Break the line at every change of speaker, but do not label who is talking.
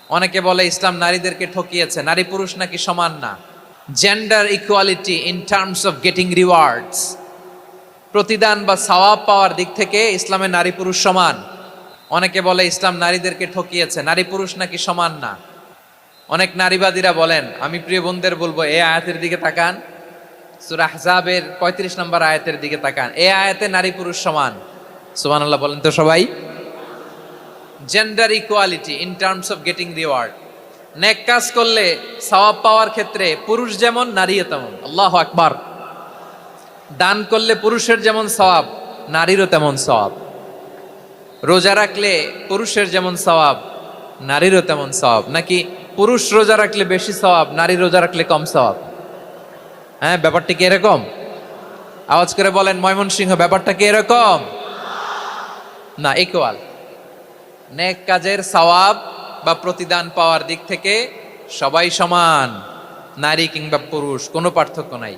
অনেকে বলে ইসলাম নারীদেরকে ঠকিয়েছে, নারী পুরুষ নাকি সমান না। Gender equality in terms of getting rewards, প্রতিদান বা সওয়াব পাওয়ার দিক থেকে ইসলামে নারী পুরুষ সমান। অনেকে বলে ইসলাম নারীদেরকে ঠকিয়েছে, নারী পুরুষ নাকি সমান না। অনেক নারীবাদীরা বলেন, আমি প্রিয় বোনদের বলবো এই আয়াতের দিকে তাকান, সূরা আহজাবের 35 নম্বর আয়াতের দিকে তাকান। এই আয়াতে নারী পুরুষ সমান। সুবহানাল্লাহ বলেন তো সবাই। Gender equality in terms of getting reward, নেক কাজ করলে সওয়াব পাওয়ার ক্ষেত্রে পুরুষ যেমন নারীও তেমন। আল্লাহু আকবার। দান করলে পুরুষের যেমন সওয়াব, নারীরও তেমন সওয়াব। রোজা রাখলে পুরুষের যেমন সওয়াব, নারীরও তেমন সওয়াব। নাকি পুরুষ রোজা রাখলে বেশি সওয়াব, নারী রোজা রাখলে কম সওয়াব? হ্যাঁ, ব্যাপারটা কি এরকম? আওয়াজ করে বলেন ময়মনসিংহ, ব্যাপারটা কি এরকম? না, ইকুয়াল। নেক কাজের সওয়াব বা প্রতিদান পাওয়ার দিক থেকে সবাই সমান, নারী কিংবা পুরুষ কোনো পার্থক্য নাই।